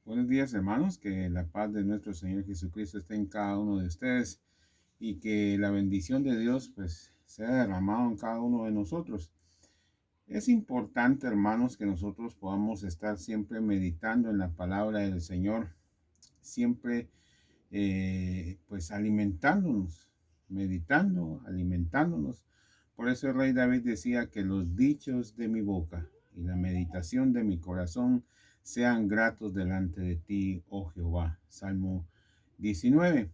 Buenos días, hermanos. Que la paz de nuestro Señor Jesucristo esté en cada uno de ustedes y que la bendición de Dios pues sea derramado en cada uno de nosotros. Es importante, hermanos, que nosotros podamos estar siempre meditando en la palabra del Señor, siempre pues alimentándonos, meditando, alimentándonos. Por eso el rey David decía que los dichos de mi boca y la meditación de mi corazón sean gratos delante de ti, oh Jehová. Salmo 19.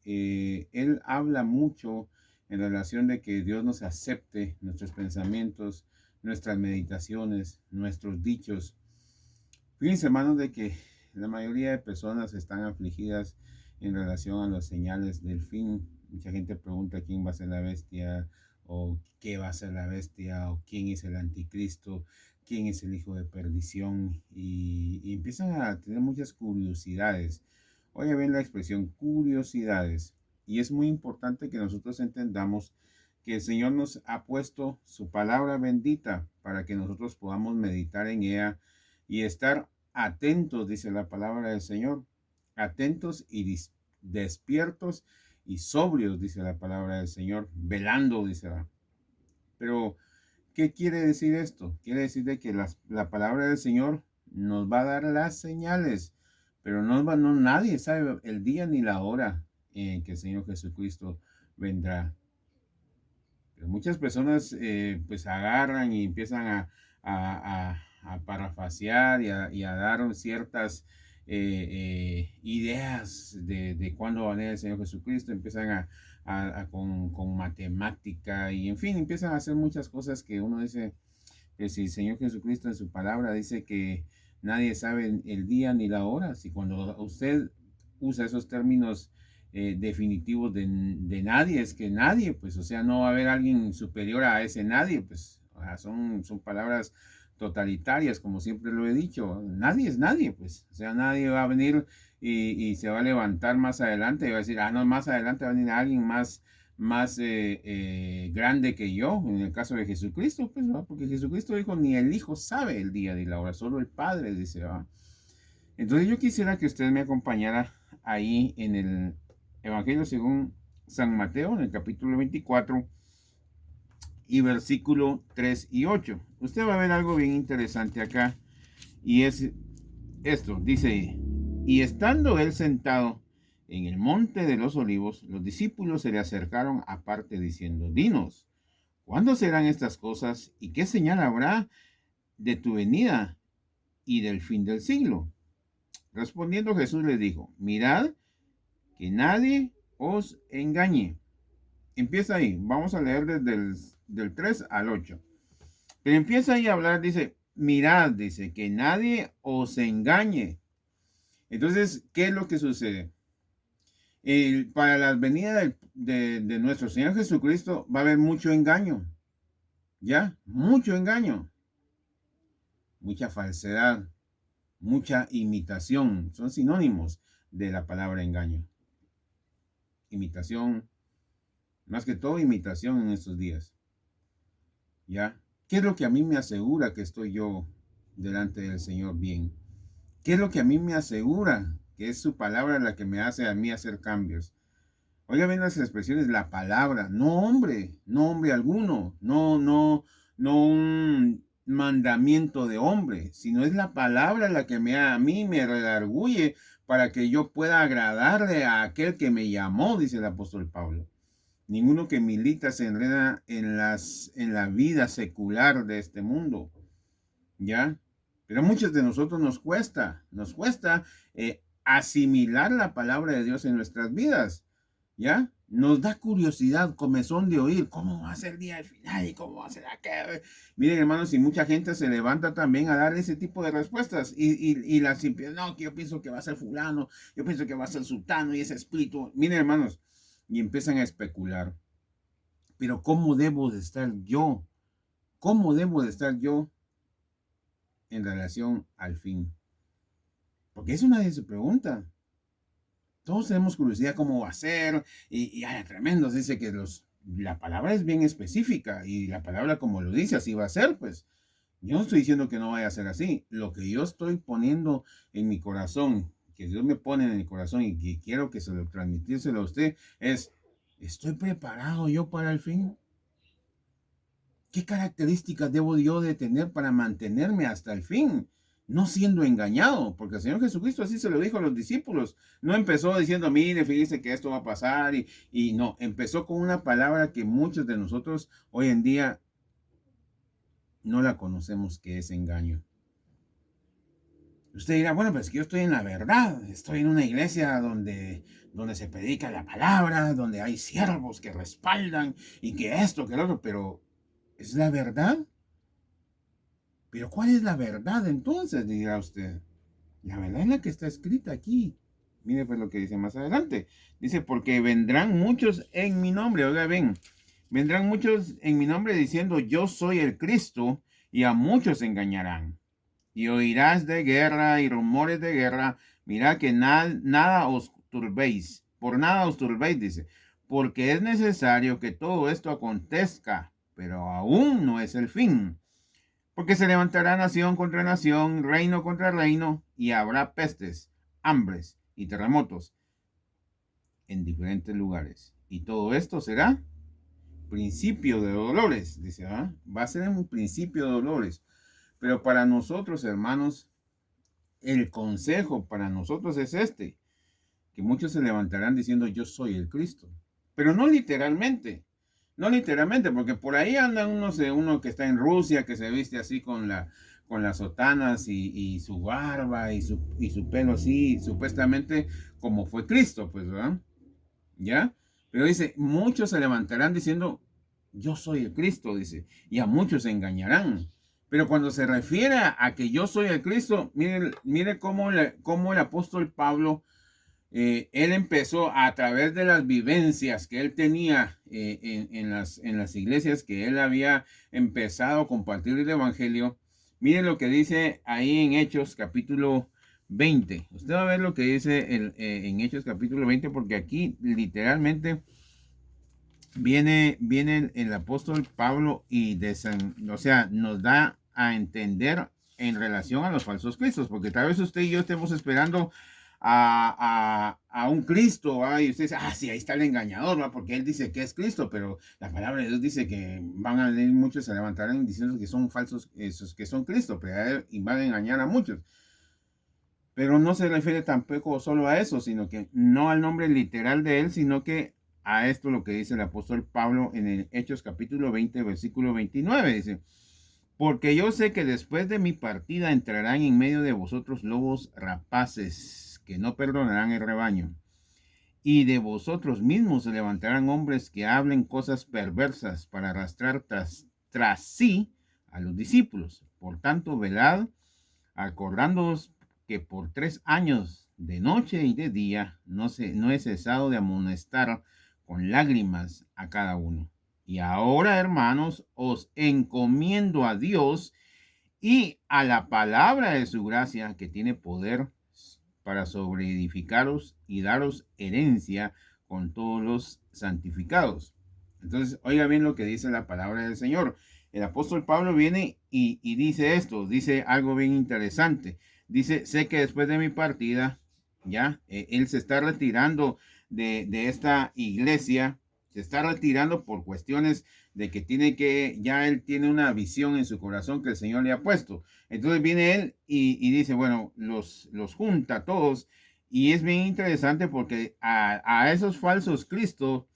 Él habla mucho en relación de que Dios nos acepte nuestros pensamientos, nuestras meditaciones, nuestros dichos. Fíjense, hermanos, de que la mayoría de personas están afligidas en relación a las señales del fin. Mucha gente pregunta quién va a ser la bestia, o qué va a ser la bestia, o quién es el anticristo, quién es el hijo de perdición, y empiezan a tener muchas curiosidades. Oye, ven la expresión curiosidades, y es muy importante que nosotros entendamos que el Señor nos ha puesto su palabra bendita para que nosotros podamos meditar en ella y estar atentos, dice la palabra del Señor, atentos y despiertos y sobrios, dice la palabra del Señor, velando, dice la. Pero, ¿qué quiere decir esto? Quiere decir de que la palabra del Señor nos va a dar las señales, pero no, nadie sabe el día ni la hora en que el Señor Jesucristo vendrá. Pero muchas personas pues agarran y empiezan a parafasear y a dar ciertas ideas de cuándo va a venir el Señor Jesucristo, empiezan con matemática y en fin, empiezan a hacer muchas cosas que uno dice que si el Señor Jesucristo en su palabra dice que nadie sabe el día ni la hora, si cuando usted usa esos términos definitivos de nadie, es que nadie, pues, o sea, no va a haber alguien superior a ese nadie, pues, o sea, son palabras totalitarias, como siempre lo he dicho, nadie es nadie, pues, o sea, nadie va a venir y se va a levantar más adelante y va a decir, no, más adelante va a venir alguien más grande que yo, en el caso de Jesucristo, pues, ¿va? Porque Jesucristo dijo, ni el Hijo sabe el día ni la hora, solo el Padre, dice, ¿va? Entonces yo quisiera que usted me acompañara ahí en el Evangelio según San Mateo, en el capítulo 24 y versículo 3 y 8. Usted va a ver algo bien interesante acá, y es esto, dice, y estando él sentado en el monte de los olivos, los discípulos se le acercaron aparte diciendo, dinos, ¿cuándo serán estas cosas y qué señal habrá de tu venida y del fin del siglo? Respondiendo Jesús les dijo, mirad que nadie os engañe. Empieza ahí, vamos a leer desde del 3 al 8. Pero empieza ahí a hablar, dice, mirad, dice, que nadie os engañe. Entonces, ¿qué es lo que sucede? Para la venida de nuestro Señor Jesucristo va a haber mucho engaño, ¿ya? Mucho engaño, mucha falsedad, mucha imitación. Son sinónimos de la palabra engaño. Imitación, más que todo imitación en estos días, ¿ya? ¿Qué es lo que a mí me asegura que estoy yo delante del Señor bien? ¿Qué es lo que a mí me asegura que es su palabra la que me hace a mí hacer cambios? Oiga bien las expresiones, la palabra, no hombre alguno, no un mandamiento de hombre, sino es la palabra la que a mí me redarguye para que yo pueda agradarle a aquel que me llamó, dice el apóstol Pablo. Ninguno que milita se enreda en la vida secular de este mundo, ¿ya? Pero a muchos de nosotros nos cuesta asimilar la palabra de Dios en nuestras vidas, ¿ya? Nos da curiosidad, comezón de oír cómo va a ser el día del final y cómo va a ser aquel. Miren, hermanos, y mucha gente se levanta también a dar ese tipo de respuestas y las empieza, no, que yo pienso que va a ser fulano, yo pienso que va a ser sultano y ese espíritu. Miren, hermanos, y empiezan a especular. Pero ¿cómo debo de estar yo? ¿Cómo debo de estar yo en relación al fin? Porque eso nadie se pregunta. Todos tenemos curiosidad cómo va a ser y hay tremendos. Dice que la palabra es bien específica y la palabra como lo dice así va a ser, pues. Yo no estoy diciendo que no vaya a ser así. Lo que yo estoy poniendo en mi corazón, que Dios me pone en el corazón y que quiero que se lo transmitírselo a usted, es, ¿estoy preparado yo para el fin? ¿Qué características debo yo de tener para mantenerme hasta el fin? No siendo engañado, porque el Señor Jesucristo así se lo dijo a los discípulos. No empezó diciendo, mire, fíjese que esto va a pasar, y no, empezó con una palabra que muchos de nosotros hoy en día no la conocemos, que es engaño. Usted dirá, bueno, pues que yo estoy en la verdad, estoy en una iglesia donde se predica la palabra, donde hay siervos que respaldan y que esto, que lo otro, pero ¿es la verdad? Pero ¿cuál es la verdad entonces? Dirá usted. La verdad es la que está escrita aquí. Mire pues lo que dice más adelante. Dice, porque vendrán muchos en mi nombre. Oiga, ven, vendrán muchos en mi nombre diciendo, yo soy el Cristo, y a muchos engañarán. Y oirás de guerra y rumores de guerra. Mirad que nada os turbéis. Por nada os turbéis, dice. Porque es necesario que todo esto acontezca, pero aún no es el fin. Porque se levantará nación contra nación, reino contra reino, y habrá pestes, hambres y terremotos en diferentes lugares. Y todo esto será principio de dolores, dice, ¿ah? Va a ser un principio de dolores. Pero para nosotros, hermanos, el consejo para nosotros es este, que muchos se levantarán diciendo yo soy el Cristo, pero no literalmente, no literalmente, porque por ahí andan uno que está en Rusia, que se viste así con las sotanas y su barba y su pelo así, supuestamente como fue Cristo, pues, ¿verdad? ¿Ya? Pero dice, muchos se levantarán diciendo, yo soy el Cristo, dice, y a muchos se engañarán. Pero cuando se refiere a que yo soy el Cristo, mire cómo el apóstol Pablo, él empezó a través de las vivencias que él tenía en las iglesias que él había empezado a compartir el evangelio. Miren lo que dice ahí en Hechos capítulo 20. Usted va a ver lo que dice en Hechos capítulo 20, porque aquí literalmente viene el apóstol Pablo o sea, nos da a entender en relación a los falsos cristos, porque tal vez usted y yo estemos esperando a un Cristo, ¿va? Y usted dice, sí, ahí está el engañador, ¿va? Porque él dice que es Cristo, pero la palabra de Dios dice que van a venir muchos, se levantarán diciendo que son falsos, esos que son Cristo, y van a engañar a muchos. Pero no se refiere tampoco solo a eso, sino que no al nombre literal de él, sino que a esto lo que dice el apóstol Pablo en el Hechos capítulo 20, versículo 29, dice, porque yo sé que después de mi partida entrarán en medio de vosotros lobos rapaces que no perdonarán el rebaño. Y de vosotros mismos se levantarán hombres que hablen cosas perversas para arrastrar tras sí a los discípulos. Por tanto, velad, acordándoos que por 3 años de noche y de día no he cesado de amonestar con lágrimas a cada uno. Y ahora, hermanos, os encomiendo a Dios y a la palabra de su gracia, que tiene poder para sobreedificaros y daros herencia con todos los santificados. Entonces, oiga bien lo que dice la palabra del Señor. El apóstol Pablo viene y dice esto, dice algo bien interesante. Dice, sé que después de mi partida, ya, él se está retirando de esta iglesia, se está retirando por cuestiones de que ya él tiene una visión en su corazón que el Señor le ha puesto. Entonces viene él y dice, bueno, los junta a todos, y es bien interesante porque a esos falsos Cristos,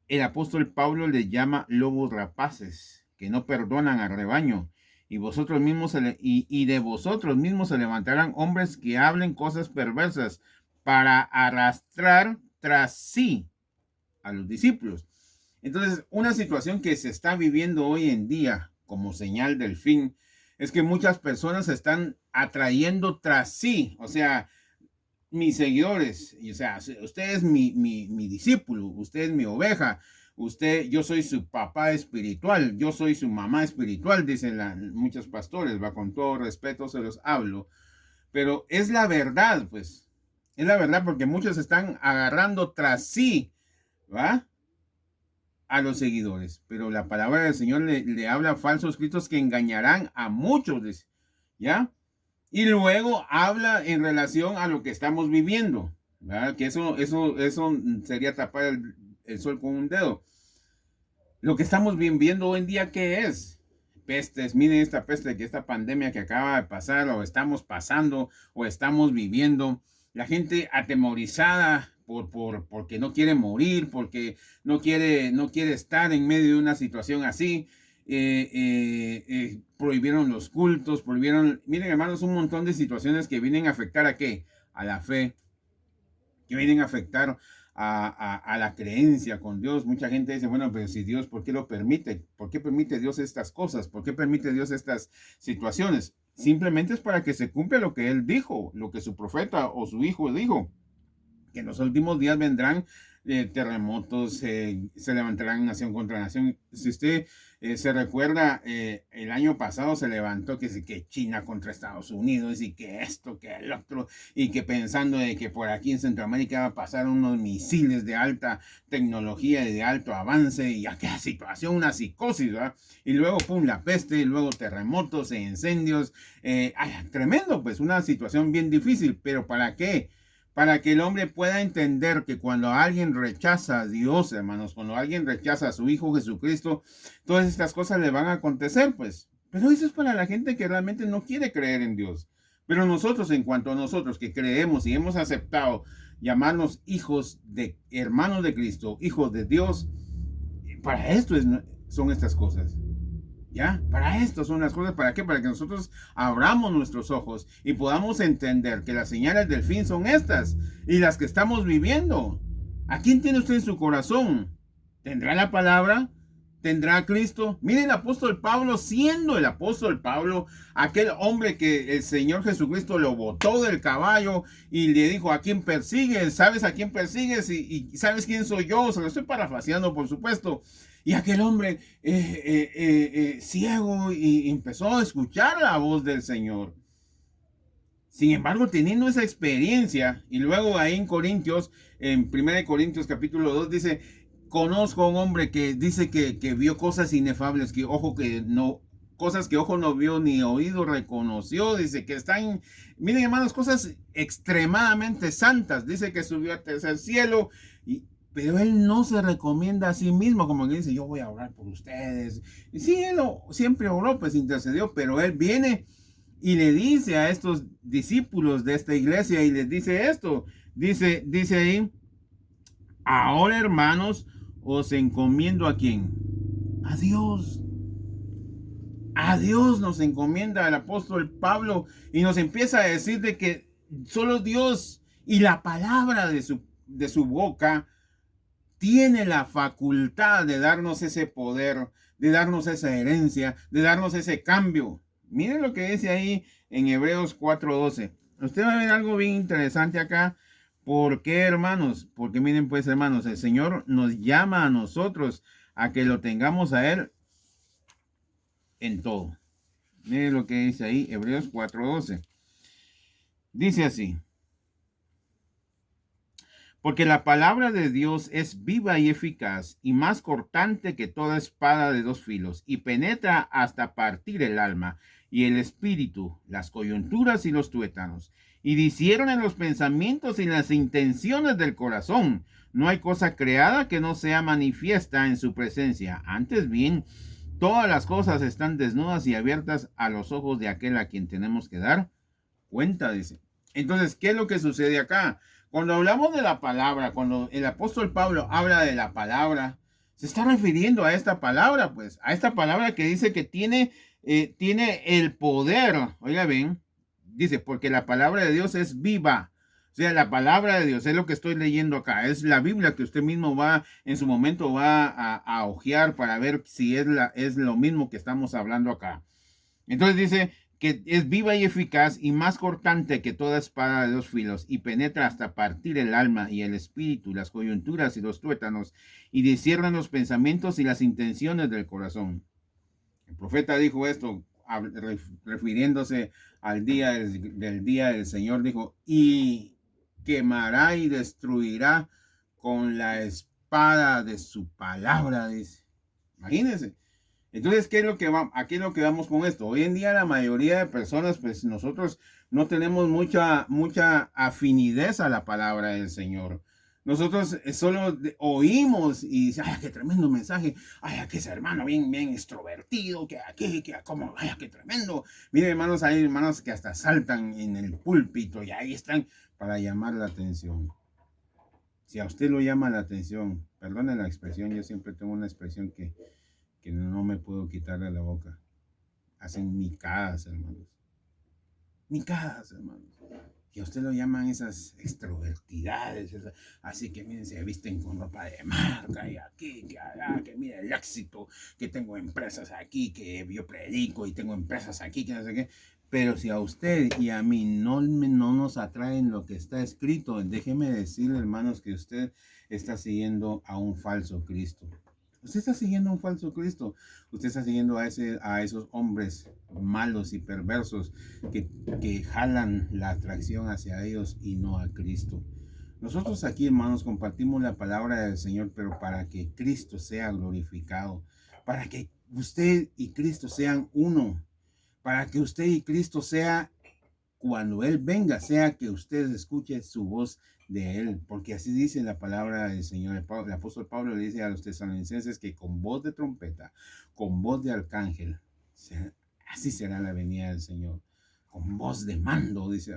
el apóstol Pablo les llama lobos rapaces, que no perdonan al rebaño. Y vosotros mismos y de vosotros mismos se levantarán hombres que hablen cosas perversas para arrastrar tras sí a los discípulos. Entonces, una situación que se está viviendo hoy en día como señal del fin es que muchas personas se están atrayendo tras sí, o sea, mis seguidores, o sea, usted es mi discípulo, usted es mi oveja, yo soy su papá espiritual, yo soy su mamá espiritual, dicen muchos pastores, va, con todo respeto se los hablo, pero es la verdad, pues, es la verdad, porque muchos están agarrando tras sí, ¿va? a los seguidores, pero la palabra del Señor le habla a falsos cristos que engañarán a muchos, ¿ya? Y luego habla en relación a lo que estamos viviendo, ¿verdad? Que eso sería tapar el sol con un dedo. Lo que estamos viviendo hoy en día, ¿qué es? Pestes, miren esta peste, que esta pandemia que acaba de pasar, o estamos pasando, o estamos viviendo. La gente atemorizada porque no quiere morir, porque no quiere estar en medio de una situación así. Prohibieron los cultos, miren hermanos, un montón de situaciones que vienen a afectar ¿a qué? A la fe, que vienen a afectar a la creencia con Dios. Mucha gente dice, bueno, pero si Dios, ¿por qué lo permite? ¿Por qué permite Dios estas cosas? ¿Por qué permite Dios estas situaciones? Simplemente es para que se cumpla lo que Él dijo, lo que su profeta o su hijo dijo, que en los últimos días vendrán terremotos, se levantarán nación contra nación. Si usted se recuerda, el año pasado se levantó que China contra Estados Unidos y que esto, que el otro, y que pensando de que por aquí en Centroamérica va a pasar unos misiles de alta tecnología y de alto avance, y aquella situación, una psicosis, ¿verdad? Y luego, pum, la peste, y luego terremotos e incendios. Tremendo, pues, una situación bien difícil, pero ¿para qué? Para que el hombre pueda entender que cuando alguien rechaza a Dios, hermanos, cuando alguien rechaza a su Hijo Jesucristo, todas estas cosas le van a acontecer, pues. Pero eso es para la gente que realmente no quiere creer en Dios. Pero nosotros, en cuanto a nosotros que creemos y hemos aceptado llamarnos hijos de hermanos de Cristo, hijos de Dios, para esto son estas cosas. ¿Ya? Para esto son las cosas. ¿Para qué? Para que nosotros abramos nuestros ojos y podamos entender que las señales del fin son estas y las que estamos viviendo. ¿A quién tiene usted en su corazón? ¿Tendrá la palabra? ¿Tendrá a Cristo? Miren el apóstol Pablo, siendo el apóstol Pablo, aquel hombre que el Señor Jesucristo lo botó del caballo y le dijo, ¿a quién persigues? ¿Sabes a quién persigues? Y ¿sabes quién soy yo? Se lo estoy parafraseando, por supuesto. Y aquel hombre ciego y empezó a escuchar la voz del Señor. Sin embargo, teniendo esa experiencia, y luego ahí en Corintios, en 1 Corintios capítulo 2, dice, conozco a un hombre que dice que vio cosas inefables, cosas que ojo no vio ni oído reconoció, dice que están, miren hermanos, cosas extremadamente santas, dice que subió al tercer cielo, pero él no se recomienda a sí mismo, como que dice, yo voy a orar por ustedes. Y sí, él siempre oró, pues intercedió, pero él viene y le dice a estos discípulos de esta iglesia y les dice esto. Dice ahí, ahora hermanos, os encomiendo ¿a quién? A Dios. A Dios nos encomienda el apóstol Pablo y nos empieza a decir de que solo Dios y la palabra de su boca tiene la facultad de darnos ese poder, de darnos esa herencia, de darnos ese cambio. Miren lo que dice ahí en Hebreos 4:12. Usted va a ver algo bien interesante acá. ¿Por qué, hermanos? Porque miren pues, hermanos, el Señor nos llama a nosotros a que lo tengamos a Él en todo. Miren lo que dice ahí, Hebreos 4:12. Dice así. Porque la palabra de Dios es viva y eficaz y más cortante que toda espada de dos filos y penetra hasta partir el alma y el espíritu, las coyunturas y los tuétanos. Y disciernen en los pensamientos y las intenciones del corazón. No hay cosa creada que no sea manifiesta en su presencia. Antes bien, todas las cosas están desnudas y abiertas a los ojos de aquel a quien tenemos que dar cuenta, dice. Entonces, ¿qué es lo que sucede acá? Cuando hablamos de la palabra, cuando el apóstol Pablo habla de la palabra, se está refiriendo a esta palabra, pues, a esta palabra que dice que tiene el poder. Oiga bien, dice, porque la palabra de Dios es viva. O sea, la palabra de Dios es lo que estoy leyendo acá. Es la Biblia que usted mismo en su momento va a hojear para ver si es lo mismo que estamos hablando acá. Entonces dice que es viva y eficaz y más cortante que toda espada de dos filos y penetra hasta partir el alma y el espíritu, las coyunturas y los tuétanos y discierne los pensamientos y las intenciones del corazón. El profeta dijo esto refiriéndose al día del día del Señor, dijo, y quemará y destruirá con la espada espada de su palabra, dice. Imagínense. Entonces, ¿a qué es lo que vamos con esto? Hoy en día la mayoría de personas, pues nosotros no tenemos mucha afinidad a la palabra del Señor. Nosotros solo oímos y dice, ay, qué tremendo mensaje, ay, que ese hermano bien extrovertido, que aquí, que como, ay, qué tremendo. Miren, hermanos, hay hermanos que hasta saltan en el púlpito y ahí están para llamar la atención. Si a usted lo llama la atención, perdone la expresión, yo siempre tengo una expresión que no me puedo quitar de la boca. Hacen micadas, hermanos. Micadas, hermanos. Y a usted lo llaman esas extrovertidades. Así que miren, se visten con ropa de marca y aquí, que allá, que mira el éxito, que tengo empresas aquí, que yo predico y tengo empresas aquí, que no sé qué. Pero si a usted y a mí no nos atraen lo que está escrito, déjeme decirle, hermanos, que usted está siguiendo a un falso Cristo. Usted está siguiendo a un falso Cristo. Usted está siguiendo a esos hombres malos y perversos que jalan la atracción hacia ellos y no a Cristo. Nosotros aquí, hermanos, compartimos la palabra del Señor, pero para que Cristo sea glorificado, para que usted y Cristo sean uno, para que usted y Cristo sea, cuando Él venga, sea que usted escuche su voz de Él, porque así dice la palabra del Señor. El apóstol Pablo le dice a los tesalonicenses que con voz de trompeta, con voz de arcángel, así será la venida del Señor, con voz de mando, dice,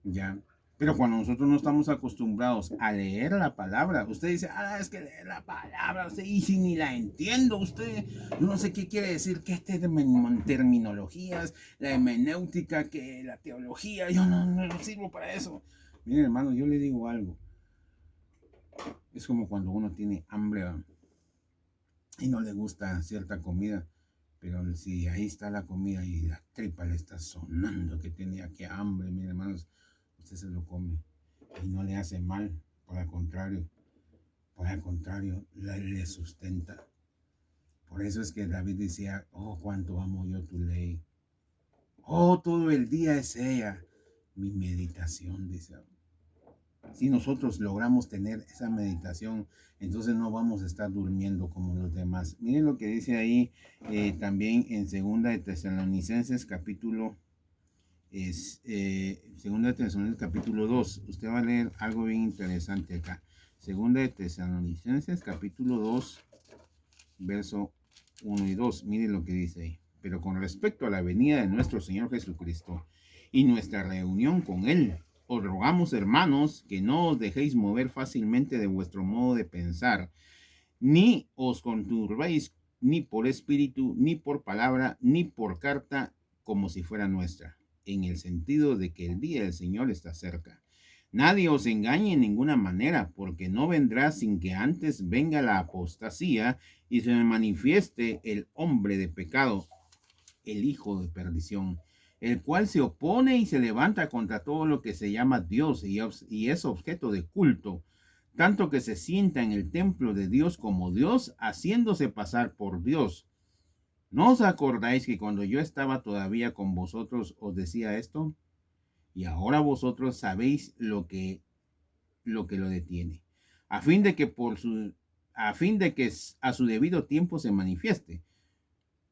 ya. Pero cuando nosotros no estamos acostumbrados a leer la palabra, usted dice, es que leer la palabra, usted, y si ni la entiendo, usted, yo no sé qué quiere decir, que terminologías, la hermenéutica, que la teología, yo no sirvo para eso. Miren, hermano, yo le digo algo. Es como cuando uno tiene hambre y no le gusta cierta comida, pero si ahí está la comida y la tripa le está sonando que tenía que hambre, miren, hermanos, usted se lo come y no le hace mal, por el contrario, le sustenta. Por eso es que David decía, oh, cuánto amo yo tu ley. Oh, todo el día es ella, mi meditación, dice. Si nosotros logramos tener esa meditación, entonces no vamos a estar durmiendo como los demás. Miren lo que dice ahí también en Segunda de Tesalonicenses capítulo Segunda de Tesalonicenses capítulo 2. Usted va a leer algo bien interesante acá. Segunda de Tesalonicenses capítulo 2, verso 1 y 2. Miren lo que dice ahí. Pero con respecto a la venida de nuestro Señor Jesucristo y nuestra reunión con Él, os rogamos, hermanos, que no os dejéis mover fácilmente de vuestro modo de pensar, ni os conturbéis ni por espíritu, ni por palabra, ni por carta, como si fuera nuestra, en el sentido de que el día del Señor está cerca. Nadie os engañe en ninguna manera, porque no vendrá sin que antes venga la apostasía y se manifieste el hombre de pecado, el hijo de perdición, el cual se opone y se levanta contra todo lo que se llama Dios y es objeto de culto, tanto que se sienta en el templo de Dios como Dios, haciéndose pasar por Dios. ¿No os acordáis que cuando yo estaba todavía con vosotros os decía esto? Y ahora vosotros sabéis lo que lo detiene, a fin de que a su debido tiempo se manifieste,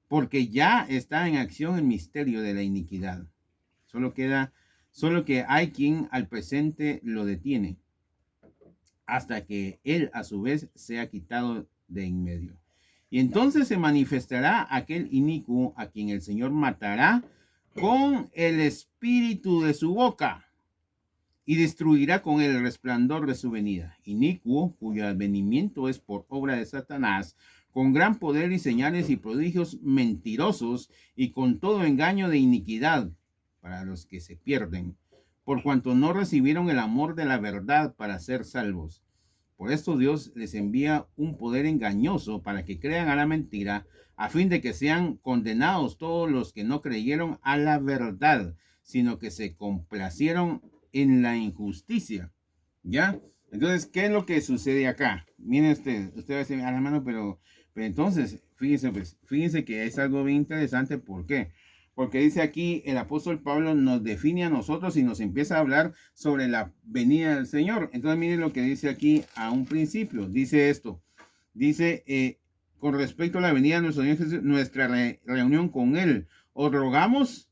porque ya está en acción el misterio de la iniquidad. Solo que hay quien al presente lo detiene, hasta que él a su vez sea quitado de en medio. Y entonces se manifestará aquel inicuo a quien el Señor matará con el espíritu de su boca y destruirá con el resplandor de su venida. Inicuo, cuyo advenimiento es por obra de Satanás, con gran poder y señales y prodigios mentirosos y con todo engaño de iniquidad para los que se pierden, por cuanto no recibieron el amor de la verdad para ser salvos. Por esto Dios les envía un poder engañoso para que crean a la mentira, a fin de que sean condenados todos los que no creyeron a la verdad, sino que se complacieron en la injusticia. ¿Ya? Entonces, ¿qué es lo que sucede acá? Miren usted va a decir, hermano, pero entonces, fíjense que es algo bien interesante. ¿Por qué? porque dice aquí el apóstol Pablo nos define a nosotros y nos empieza a hablar sobre la venida del Señor. Entonces miren lo que dice aquí a un principio, dice esto, dice con respecto a la venida de nuestro Señor Jesús, nuestra reunión con Él. Os rogamos,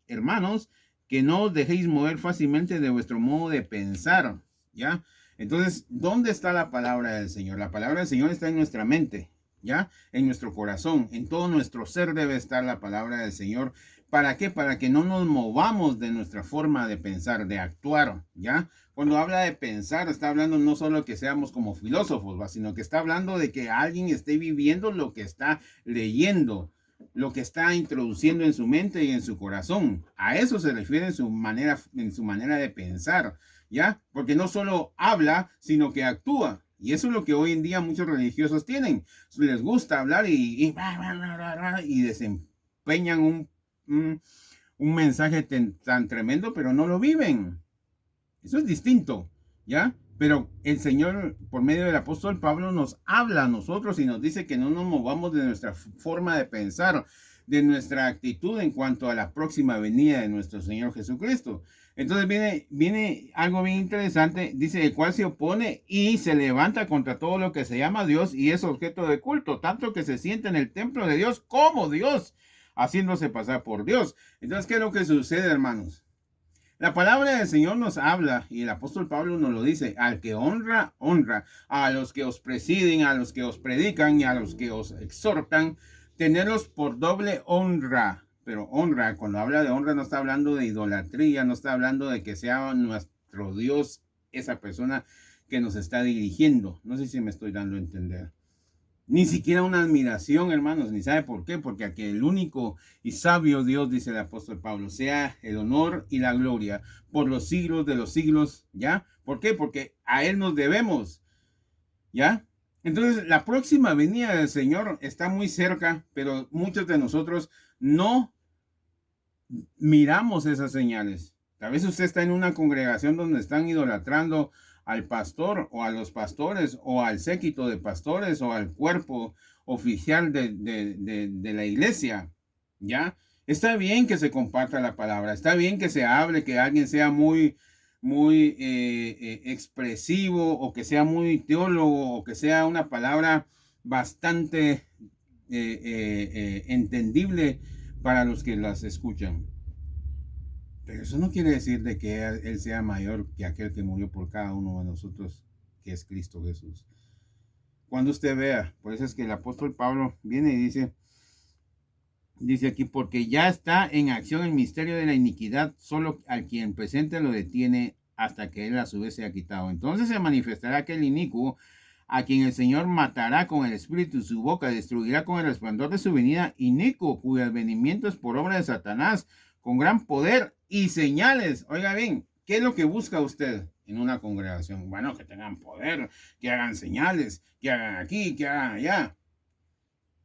hermanos, que no os dejéis mover fácilmente de vuestro modo de pensar, ¿ya? Entonces, ¿dónde está la palabra del Señor? La palabra del Señor está en nuestra mente, ¿ya? En nuestro corazón, en todo nuestro ser debe estar la palabra del Señor. ¿Para qué? Para que no nos movamos de nuestra forma de pensar, de actuar, ¿ya? Cuando habla de pensar, está hablando no solo que seamos como filósofos, sino que está hablando de que alguien esté viviendo lo que está leyendo, lo que está introduciendo en su mente y en su corazón. A eso se refiere en su manera de pensar, ¿ya? Porque no solo habla, sino que actúa. Y eso es lo que hoy en día muchos religiosos tienen. Les gusta hablar y desempeñan un mensaje tan tremendo, pero no lo viven. Eso es distinto, ¿ya? Pero el Señor, por medio del apóstol Pablo, nos habla a nosotros y nos dice que no nos movamos de nuestra forma de pensar, de nuestra actitud en cuanto a la próxima venida de nuestro Señor Jesucristo. Entonces viene algo bien interesante, dice, el cual se opone y se levanta contra todo lo que se llama Dios y es objeto de culto, tanto que se siente en el templo de Dios como Dios, haciéndose pasar por Dios. Entonces, ¿qué es lo que sucede, hermanos? La palabra del Señor nos habla, y el apóstol Pablo nos lo dice, al que honra, honra, a los que os presiden, a los que os predican y a los que os exhortan, tenerlos por doble honra. Pero honra, cuando habla de honra no está hablando de idolatría, no está hablando de que sea nuestro Dios esa persona que nos está dirigiendo. No sé si me estoy dando a entender. Ni siquiera una admiración, hermanos, ni sabe por qué, porque aquí el único y sabio Dios, dice el apóstol Pablo, sea el honor y la gloria por los siglos de los siglos, ¿ya? ¿Por qué? Porque a Él nos debemos, ¿ya? Entonces, la próxima venida del Señor está muy cerca, pero muchos de nosotros no miramos esas señales. A veces usted está en una congregación donde están idolatrando al pastor o a los pastores o al séquito de pastores o al cuerpo oficial de la iglesia, ¿ya? Está bien que se comparta la palabra, está bien que se hable, que alguien sea muy expresivo o que sea muy teólogo o que sea una palabra bastante entendible para los que las escuchan. Pero eso no quiere decir de que Él sea mayor que aquel que murió por cada uno de nosotros, que es Cristo Jesús. Cuando usted vea, por eso es que el apóstol Pablo viene y dice aquí, porque ya está en acción el misterio de la iniquidad, solo al quien presente lo detiene hasta que Él a su vez sea quitado. Entonces se manifestará aquel inicuo a quien el Señor matará con el espíritu de su boca, destruirá con el resplandor de su venida, inicuo, cuyo advenimiento es por obra de Satanás, con gran poder y señales. Oiga bien, ¿qué es lo que busca usted en una congregación? Bueno, que tengan poder, que hagan señales, que hagan aquí, que hagan allá.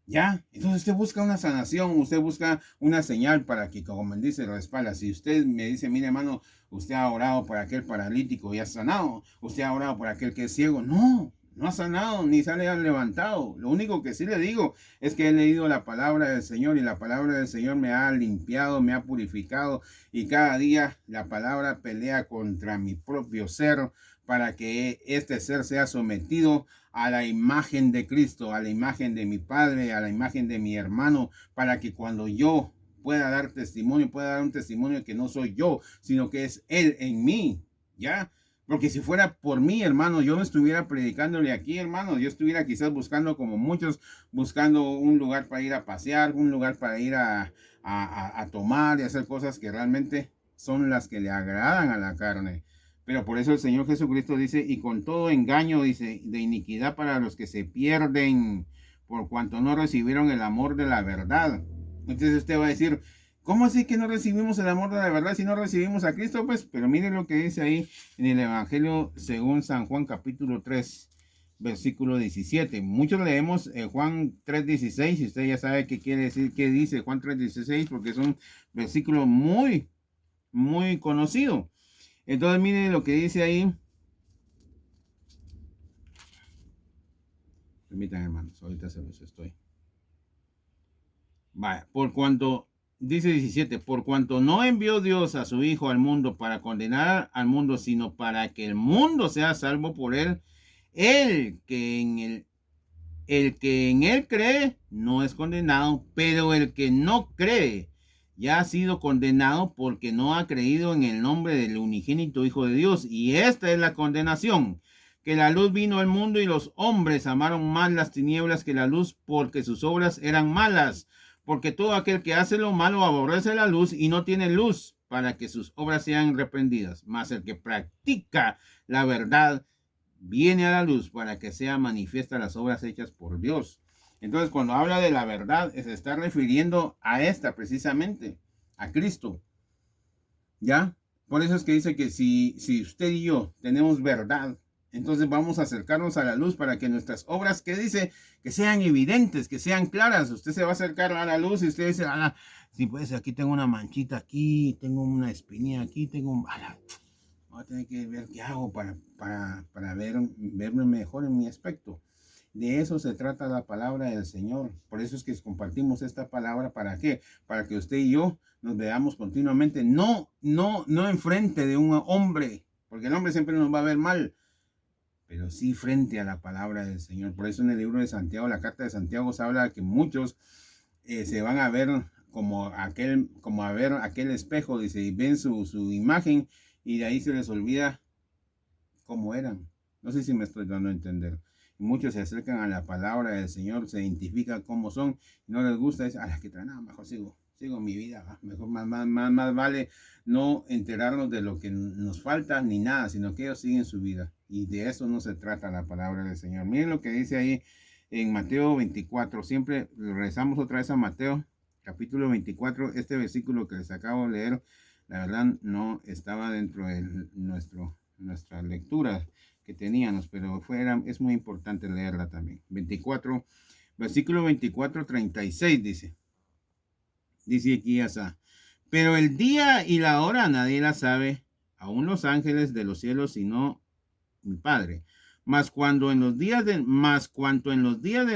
¿Ya? Entonces usted busca una sanación, usted busca una señal para que, como me dice, lo respalda. Si usted me dice, mire hermano, usted ha orado por aquel paralítico y ha sanado, usted ha orado por aquel que es ciego, no ha sanado ni se ha levantado. Lo único que sí le digo es que he leído la palabra del Señor y la palabra del Señor me ha limpiado, me ha purificado y cada día la palabra pelea contra mi propio ser para que este ser sea sometido a la imagen de Cristo, a la imagen de mi Padre, a la imagen de mi hermano, para que cuando yo pueda dar testimonio, pueda dar un testimonio que no soy yo, sino que es Él en mí, ¿ya? Porque si fuera por mí, hermano, yo no estuviera predicándole aquí, hermano, yo estuviera quizás buscando, como muchos, buscando un lugar para ir a pasear, un lugar para ir a tomar y hacer cosas que realmente son las que le agradan a la carne. Pero por eso el Señor Jesucristo dice, y con todo engaño, dice, de iniquidad para los que se pierden, por cuanto no recibieron el amor de la verdad. Entonces usted va a decir, ¿cómo así que no recibimos el amor de la verdad si no recibimos a Cristo? Pues, pero mire lo que dice ahí en el Evangelio según San Juan capítulo 3, versículo 17. Muchos leemos Juan 3:16 y usted ya sabe qué quiere decir, qué dice Juan 3:16, porque es un versículo muy, muy conocido. Entonces miren lo que dice ahí. Permítanme, hermanos, ahorita se los estoy. Vaya, por cuanto dice 17, por cuanto no envió Dios a su Hijo al mundo para condenar al mundo, sino para que el mundo sea salvo por él, el que en el el que en él cree no es condenado, pero el que no cree ya ha sido condenado porque no ha creído en el nombre del unigénito Hijo de Dios. Y esta es la condenación, que la luz vino al mundo y los hombres amaron más las tinieblas que la luz porque sus obras eran malas. Porque todo aquel que hace lo malo aborrece la luz y no tiene luz para que sus obras sean reprendidas. Mas el que practica la verdad viene a la luz para que sea manifiesta las obras hechas por Dios. Entonces, cuando habla de la verdad, se está refiriendo a esta precisamente, a Cristo. ¿Ya? Por eso es que dice que si usted y yo tenemos verdad, entonces vamos a acercarnos a la luz para que nuestras obras, que dice, que sean evidentes, que sean claras. Usted se va a acercar a la luz y usted dice, si pues aquí tengo una manchita aquí, tengo una espinilla aquí, tengo un... voy a tener que ver qué hago para verme mejor en mi aspecto. De eso se trata la palabra del Señor. Por eso es que compartimos esta palabra. ¿Para qué? Para que usted y yo nos veamos continuamente. No enfrente de un hombre, porque el hombre siempre nos va a ver mal, pero sí frente a la palabra del Señor. Por eso en el libro de Santiago, la carta de Santiago, se habla de que muchos se van a ver como a ver aquel espejo, dice, y ven su imagen y de ahí se les olvida cómo eran. No sé si me estoy dando a entender. Muchos se acercan a la palabra del Señor, se identifican cómo son, y no les gusta, es a las que traen, mejor sigo mi vida, mejor más vale no enterarnos de lo que nos falta ni nada, sino que ellos siguen su vida. Y de eso no se trata la palabra del Señor. Miren lo que dice ahí en Mateo 24. Siempre regresamos otra vez a Mateo, capítulo 24. Este versículo que les acabo de leer, la verdad no estaba dentro de nuestra lectura que teníamos, pero es muy importante leerla también. 24, versículo 24, 36 dice aquí así, pero el día y la hora nadie la sabe, aún los ángeles de los cielos, sino mi Padre. Cuanto en los días de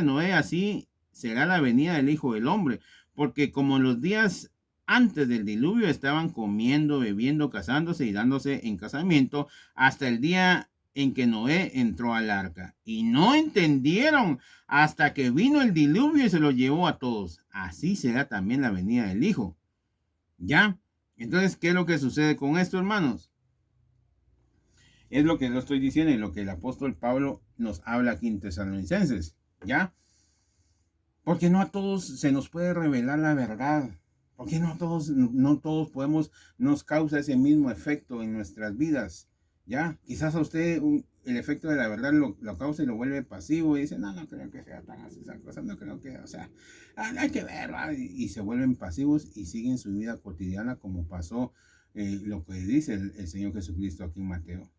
Noé, así será la venida del Hijo del Hombre, porque como en los días antes del diluvio estaban comiendo, bebiendo, casándose y dándose en casamiento, hasta el día en que Noé entró al arca. Y no entendieron hasta que vino el diluvio y se lo llevó a todos. Así será también la venida del Hijo. ¿Ya? Entonces, ¿qué es lo que sucede con esto, hermanos? Es lo que yo estoy diciendo y lo que el apóstol Pablo nos habla aquí en Tesalonicenses. ¿Ya? Porque no a todos se nos puede revelar la verdad. Porque no todos podemos, nos causa ese mismo efecto en nuestras vidas. ¿Ya? Quizás a usted el efecto de la verdad lo causa y lo vuelve pasivo y dice, no creo que sea tan así esa cosa, no creo que, o sea, hay que ver, y se vuelven pasivos y siguen su vida cotidiana como pasó lo que dice el Señor Jesucristo aquí en Mateo.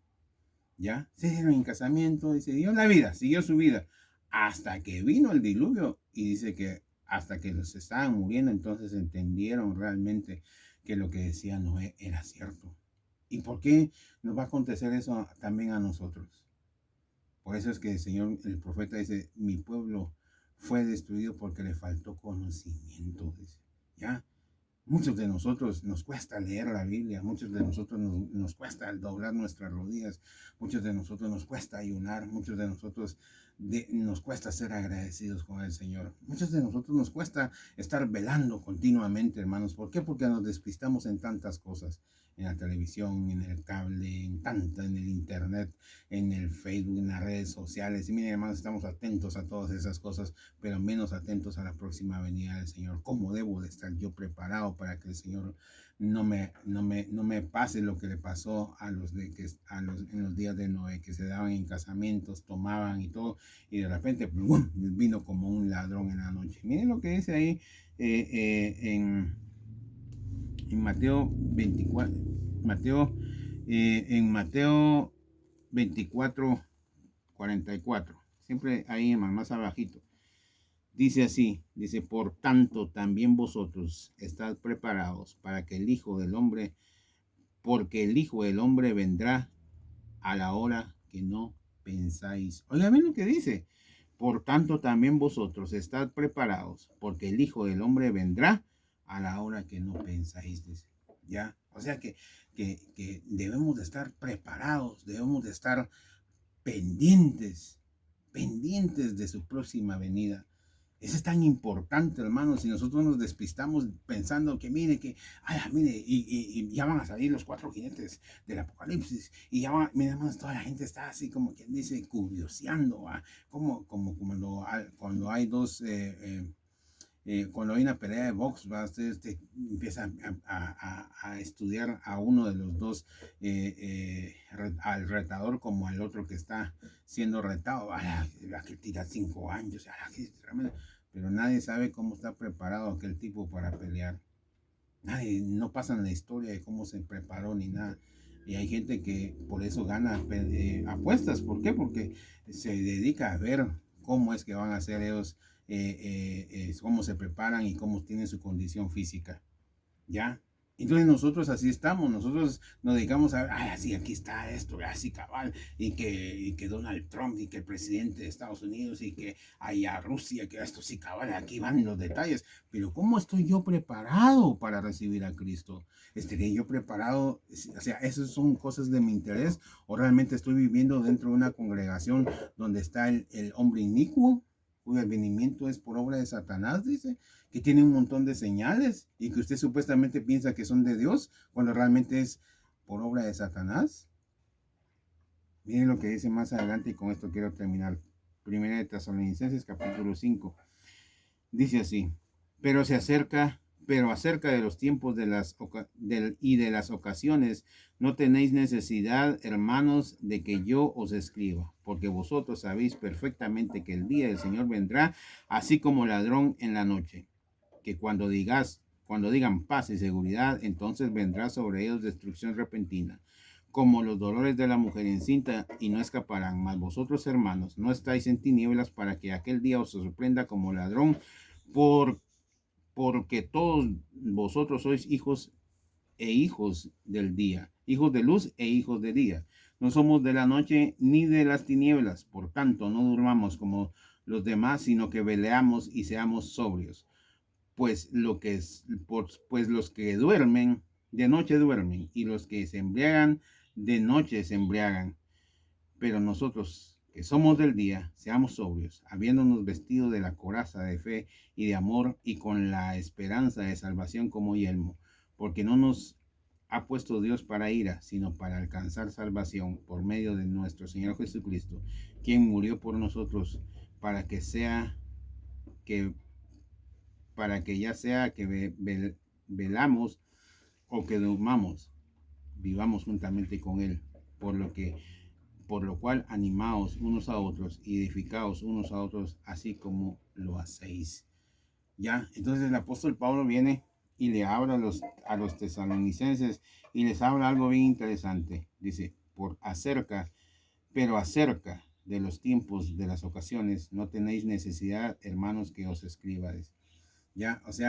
¿Ya? Se dieron en casamiento y se dio la vida, siguió su vida, hasta que vino el diluvio y dice que hasta que los estaban muriendo, entonces entendieron realmente que lo que decía Noé era cierto. ¿Y por qué nos va a acontecer eso también a nosotros? Por eso es que el Señor, el profeta dice, mi pueblo fue destruido porque le faltó conocimiento, dice, ¿ya? Muchos de nosotros nos cuesta leer la Biblia, muchos de nosotros nos cuesta doblar nuestras rodillas, muchos de nosotros nos cuesta ayunar, muchos de nosotros nos cuesta ser agradecidos con el Señor, muchos de nosotros nos cuesta estar velando continuamente, hermanos. ¿Por qué? Porque nos despistamos en tantas cosas, en la televisión, en el cable, en el internet, en el Facebook, en las redes sociales. Y miren, hermanos, estamos atentos a todas esas cosas, pero menos atentos a la próxima venida del Señor. ¿Cómo debo de estar yo preparado para que el Señor no me pase lo que le pasó en los días de Noé, que se daban en casamientos, tomaban y todo, y de repente ¡bum!, vino como un ladrón en la noche? Miren lo que dice ahí en Mateo 24, en Mateo 24, 44, siempre ahí más abajito. Dice así, dice, por tanto también vosotros estad preparados para que el Hijo del Hombre, porque el Hijo del Hombre vendrá a la hora que no pensáis. Oiga, ven lo que dice. Por tanto también vosotros estad preparados, porque el Hijo del Hombre vendrá a la hora que no pensáis, dice. ¿Ya? O sea que debemos de estar preparados, debemos de estar pendientes, pendientes de su próxima venida. Eso es tan importante, hermanos. Si nosotros nos despistamos pensando que mire, mire, y ya van a salir los 4 jinetes del Apocalipsis, y ya van, mire, hermanos, toda la gente está así como quien dice, curioseando, ¿va? Como cuando hay dos, cuando hay una pelea de box, ¿va? Ustedes empiezan a estudiar a uno de los dos, al retador como al otro que está siendo retado. La que tira 5 años, pero nadie sabe cómo está preparado aquel tipo para pelear. Nadie, no pasan la historia de cómo se preparó ni nada. Y hay gente que por eso gana apuestas. ¿Por qué? Porque se dedica a ver cómo es que van a hacer ellos, cómo se preparan y cómo tienen su condición física. ¿Ya? Entonces nosotros así estamos, nosotros nos dedicamos a ver, así aquí está esto, así cabal, y que Donald Trump, y que el presidente de Estados Unidos, y que allá Rusia, que esto sí cabal, aquí van los detalles, pero ¿cómo estoy yo preparado para recibir a Cristo? ¿Estaré yo preparado? O sea, esas son cosas de mi interés, o realmente estoy viviendo dentro de una congregación donde está el hombre inicuo, cuyo advenimiento es por obra de Satanás, dice, que tiene un montón de señales y que usted supuestamente piensa que son de Dios cuando realmente es por obra de Satanás. Miren lo que dice más adelante y con esto quiero terminar. Primera de Tesalonicenses capítulo 5. Dice así, pero acerca de los tiempos y de las ocasiones, no tenéis necesidad, hermanos, de que yo os escriba, porque vosotros sabéis perfectamente que el día del Señor vendrá, así como ladrón en la noche, que cuando digan paz y seguridad, entonces vendrá sobre ellos destrucción repentina, como los dolores de la mujer encinta, y no escaparán. Mas vosotros, hermanos, no estáis en tinieblas para que aquel día os sorprenda como ladrón, por, porque todos vosotros sois hijos e hijos del día, hijos de luz e hijos de día. No somos de la noche ni de las tinieblas, por tanto no durmamos como los demás, sino que veleamos y seamos sobrios. Pues los que duermen, de noche duermen, y los que se embriagan, de noche se embriagan. Pero nosotros, que somos del día, seamos sobrios, habiéndonos vestido de la coraza de fe y de amor, y con la esperanza de salvación como yelmo, porque no nos ha puesto Dios para ira, sino para alcanzar salvación por medio de nuestro Señor Jesucristo, quien murió por nosotros, para que que ya sea que velamos o que durmamos, vivamos juntamente con Él, por lo cual animaos unos a otros y edificaos unos a otros, así como lo hacéis. Ya, entonces el apóstol Pablo viene y le habla a los tesalonicenses y les habla algo bien interesante. Dice, pero acerca de los tiempos, de las ocasiones, no tenéis necesidad, hermanos, que os escriba. Ya, o sea,